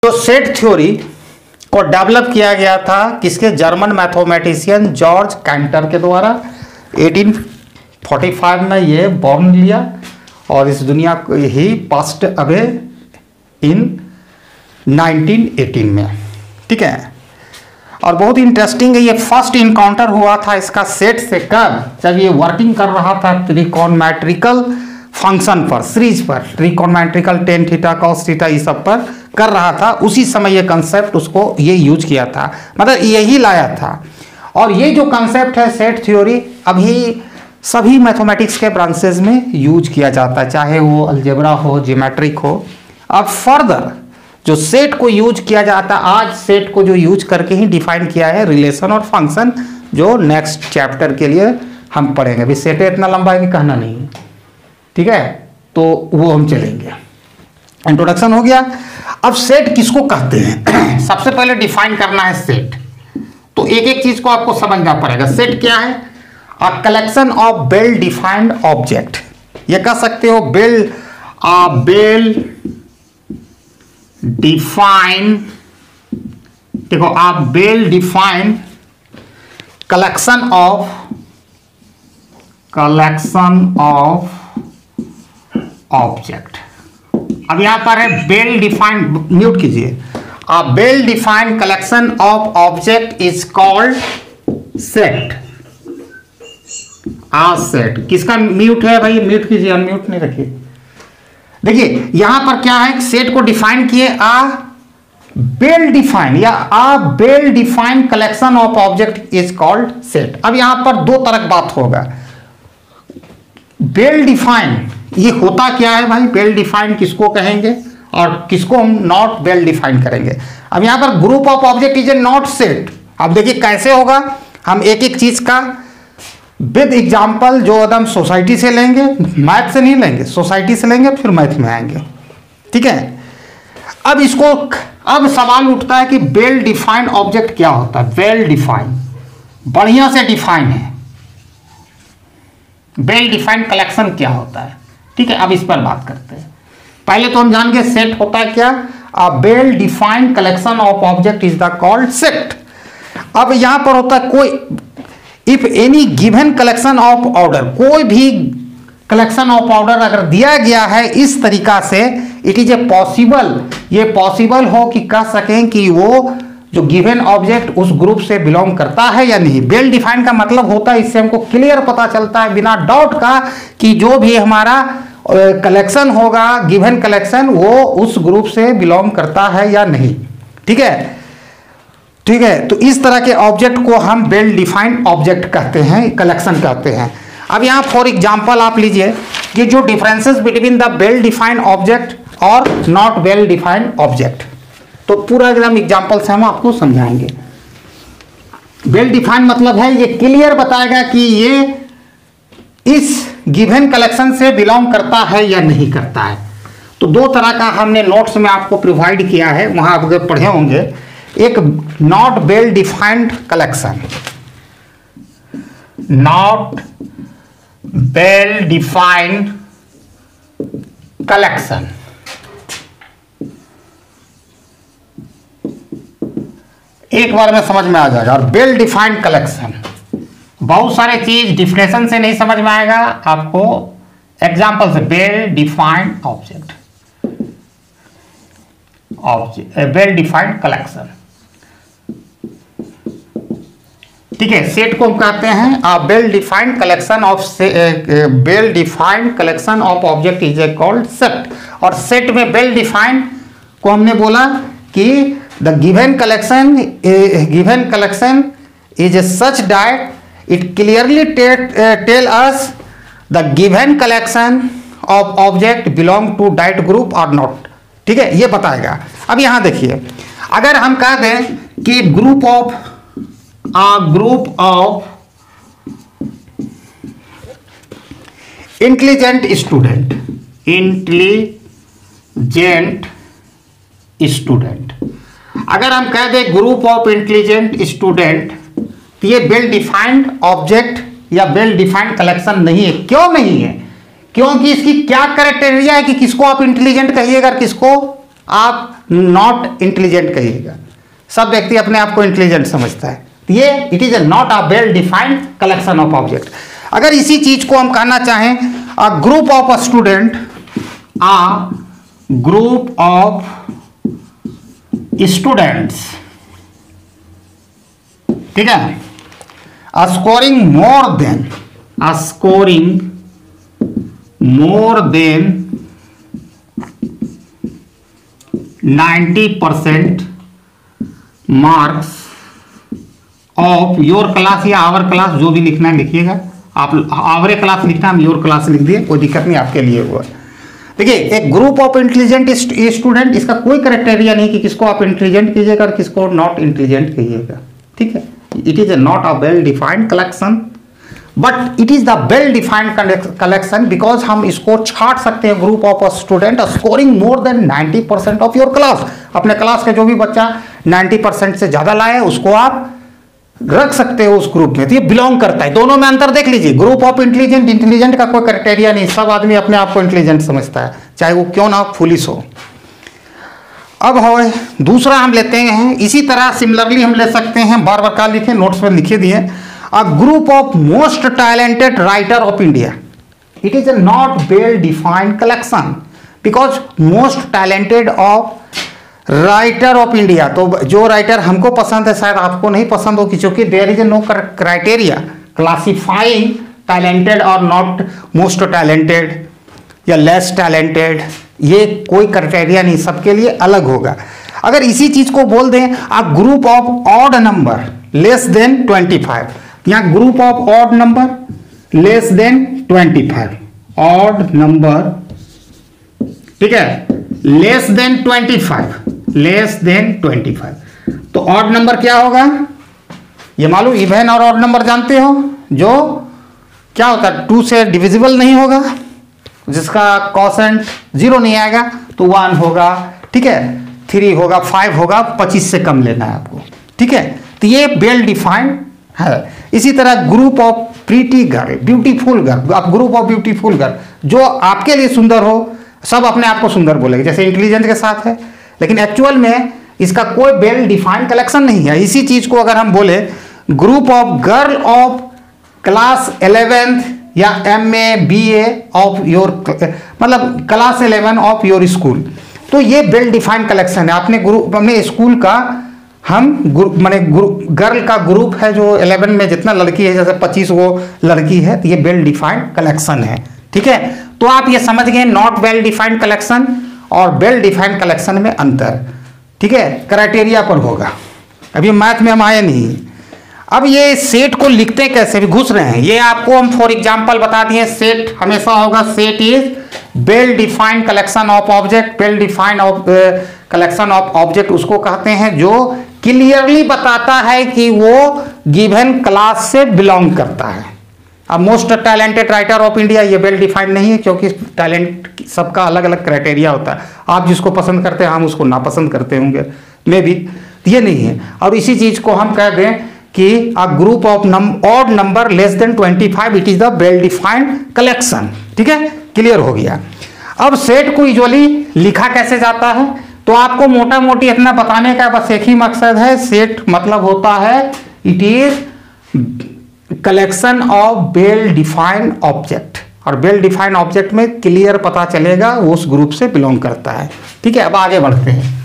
तो set theory को develop किया गया था किसके? जर्मन मैथमेटिशियन जॉर्ज कैंटर के द्वारा। 1845 में ये बॉर्न लिया और इस दुनिया को ही पास्ट अवे इन 1918 में। ठीक है, और बहुत इंटरेस्टिंग है, ये फर्स्ट इनकाउंटर हुआ था इसका सेट से कब? जब ये वर्किंग कर रहा था त्रिकोणमेट्रिकल फंक्शन पर, सीरीज पर, त्रिकोणमेट्रिकल टेन थीटा कॉस थीटा ये सब पर कर रहा था, उसी समय ये कंसेप्ट उसको ये यूज किया था, मतलब यही लाया था। और ये जो कंसेप्ट है सेट थ्योरी अभी सभी मैथमेटिक्स के ब्रांचेज में यूज किया जाता है, चाहे वो अलजेब्रा हो, ज्योमेट्रिक हो। अब फर्दर जो सेट को यूज किया जाता है, आज सेट को जो यूज करके ही डिफाइन किया है रिलेशन और फंक्शन, जो नेक्स्ट चैप्टर के लिए हम पढ़ेंगे। अभी सेट इतना लंबा है कि कहना नहीं है, ठीक है, तो वो हम चलेंगे। इंट्रोडक्शन हो गया। अब सेट किसको कहते हैं? सबसे पहले डिफाइन करना है सेट, तो एक एक चीज को आपको समझना पड़ेगा। सेट क्या है? A collection of well defined object, ये कह सकते हो वेल डिफाइन, देखो आप well defined collection of object. अब यहां पर है वेल डिफाइंड, म्यूट कीजिए। A well defined collection of object is called set. Set किसका म्यूट है भाई? म्यूट कीजिए, अनम्यूट नहीं रखिए। देखिए यहां पर क्या है, सेट को डिफाइन किए आ वेल डिफाइंड या a well defined collection of object is called set. अब यहां पर दो तरह की बात होगा। वेल डिफाइंड ये होता क्या है भाई? वेल डिफाइंड किसको कहेंगे और किसको हम नॉट वेल डिफाइंड करेंगे? अब यहां पर group of object is A not set. अब देखिए कैसे होगा, हम एक एक चीज का विद एग्जाम्पल जो एकदम सोसाइटी से लेंगे, मैथ से नहीं लेंगे, सोसाइटी से लेंगे, फिर मैथ में आएंगे। ठीक है, अब इसको अब सवाल उठता है कि वेल डिफाइंड ऑब्जेक्ट क्या होता है? वेल डिफाइंड बढ़िया से डिफाइन है, वेल डिफाइंड कलेक्शन क्या होता है? ठीक है, अब इस पर बात करते हैं। पहले तो हम जान गए सेट होता है क्या? A well defined collection of object is the called set. अब यहां पर होता है कोई if any given collection of order, कोई भी कलेक्शन ऑफ ऑर्डर अगर दिया गया है इस तरीका से, इट इज ए पॉसिबल, ये पॉसिबल हो कि कह सकें कि वो जो गिवन ऑब्जेक्ट उस ग्रुप से बिलोंग करता है या नहीं। वेल डिफाइंड का मतलब होता है, इससे हमको क्लियर पता चलता है बिना डाउट का कि जो भी हमारा कलेक्शन होगा, गिवन कलेक्शन, वो उस ग्रुप से बिलोंग करता है या नहीं। ठीक है, ठीक है, तो इस तरह के ऑब्जेक्ट को हम वेल डिफाइंड ऑब्जेक्ट कहते हैं, कलेक्शन कहते हैं। अब यहाँ फॉर एग्जांपल आप लीजिए कि जो differences between the well defined object और नॉट वेल डिफाइंड ऑब्जेक्ट, तो पूरा एकदम एग्जांपल से हम आपको समझाएंगे। वेल डिफाइंड मतलब है ये क्लियर बताएगा कि ये इस गिवन कलेक्शन से बिलोंग करता है या नहीं करता है। तो दो तरह का हमने नोट्स में आपको प्रोवाइड किया है, वहां आप अगर पढ़े होंगे। एक not well defined collection, not well defined collection, एक बार में समझ में आ जाएगा। और वेल डिफाइंड कलेक्शन बहुत सारे चीज डिफिनेशन से नहीं समझ में आएगा, आपको एग्जांपल से। Well defined object, well defined collection, ठीक है। सेट को हम कहते हैं well defined collection of, well defined collection of object is a called set. और सेट में वेल डिफाइंड को हमने बोला कि the given collection is such that it clearly tell us the given collection of object belong to that group और not. ठीक है, ये बताएगा। अब यहां देखिए, अगर हम कह दें कि ग्रुप ऑफ इंटेलिजेंट स्टूडेंट, अगर हम कह दें ग्रुप ऑफ इंटेलिजेंट स्टूडेंट, तो ये वेल डिफाइंड ऑब्जेक्ट या वेल डिफाइंड कलेक्शन नहीं है। क्यों नहीं है? क्योंकि इसकी क्या क्राइटेरिया है कि किसको आप इंटेलिजेंट कहिएगा, किसको आप नॉट इंटेलिजेंट कहिएगा। सब व्यक्ति अपने आप को इंटेलिजेंट समझता है, ये it is not a well defined collection of object. अगर इसी चीज को हम कहना चाहें, a group of a student, a group of students, ठीक है, scoring more than 90% marks of your class या आवर क्लास, जो भी लिखना है लिखिएगा। आप आवर क्लास लिखना, हम योर क्लास लिख दिए, कोई दिक्कत नहीं आपके लिए हुआ। देखिए, एक ग्रुप ऑफ इंटेलिजेंट स्टूडेंट, इसका कोई क्राइटेरिया नहीं कि किसको आप इंटेलिजेंट कीजिएगा और किसको नॉट इंटेलिजेंट कहिएगा, ठीक है। It is not a well defined collection, but it is the well defined collection because हम इसको छाट सकते हैं। Group of a student scoring more than 90% of your class, अपने क्लास के जो भी बच्चा 90% से ज्यादा लाए उसको आप रख सकते हो उस ग्रुप में, तो ये बिलोंग करता है। दोनों में अंतर देख लीजिए, ग्रुप ऑफ इंटेलिजेंट का कोई क्राइटेरिया नहीं, सब आदमी अपने आप को इंटेलिजेंट समझता है, चाहे वो क्यों ना फुलिश हो। अब हो दूसरा हम लेते हैं, इसी तरह सिमिलरली हम ले सकते हैं, बार बार क्या लिखे, नोट्स में लिखे दिए, a group of most talented writer of India. It is not well defined collection because most talented of writer of India, तो जो राइटर हमको पसंद है शायद आपको नहीं पसंद हो, क्योंकि there is no criteria classifying talented और नॉट मोस्ट टैलेंटेड या लेस टैलेंटेड, ये कोई क्राइटेरिया नहीं, सबके लिए अलग होगा। अगर इसी चीज को बोल दें, a group of odd number less than 25, यहाँ group of odd number less than 25, odd number, ठीक है, लेस देन 25, तो ऑड नंबर क्या होगा ये मालूम, इवन और ऑड नंबर जानते हो, जो क्या होता है 2 से डिविजिबल नहीं होगा, जिसका कोसेंट 0 नहीं आएगा, तो 1 होगा, ठीक है, 3 होगा, 5 होगा, 25 से कम लेना है आपको, ठीक है। तो ये वेल डिफाइंड है। इसी तरह group of pretty girl, beautiful girl, आप ग्रुप ऑफ ब्यूटीफुल गर्ल, जो आपके लिए सुंदर हो, सब अपने आप को सुंदर बोलेंगे, जैसे इंटेलिजेंट के साथ है, लेकिन एक्चुअल में इसका कोई वेल डिफाइंड कलेक्शन नहीं है। इसी चीज को अगर हम बोले, group of girl of class 11th या MA BA ऑफ योर, मतलब क्लास 11 ऑफ योर स्कूल, तो ये वेल डिफाइंड कलेक्शन है। अपने ग्रुप, अपने स्कूल का हम माने गर्ल का ग्रुप है जो 11 में जितना लड़की है, जैसे 25 वो लड़की है, तो ये वेल डिफाइंड कलेक्शन है, ठीक है। तो आप ये समझ गए नॉट वेल डिफाइंड कलेक्शन और वेल डिफाइंड कलेक्शन में अंतर, ठीक है, क्राइटेरिया पर होगा। अभी मैथ में हम आए नहीं। अब ये सेट को लिखते कैसे, भी घुस रहे हैं, ये आपको हम फॉर एग्जांपल बता दिए। सेट हमेशा होगा, set is well defined collection of object, well defined collection of object उसको कहते हैं जो क्लियरली बताता है कि वो गिवन क्लास से बिलोंग करता है। अब most talented writer of India, ये वेल डिफाइंड नहीं है, क्योंकि टैलेंट सबका अलग अलग क्राइटेरिया होता है। आप जिसको पसंद करते हैं हम उसको नापसंद करते होंगे, मे भी, ये नहीं है। और इसी चीज को हम कह दें कि a group of odd number less than 25, it is the well defined collection, ठीक है, क्लियर हो गया। अब सेट को यूजुअली लिखा कैसे जाता है, तो आपको मोटा मोटी इतना बताने का बस एक ही मकसद है। सेट मतलब होता है it is collection of well defined object, और वेल डिफाइंड ऑब्जेक्ट में क्लियर पता चलेगा उस ग्रुप से बिलोंग करता है, ठीक है। अब आगे बढ़ते हैं।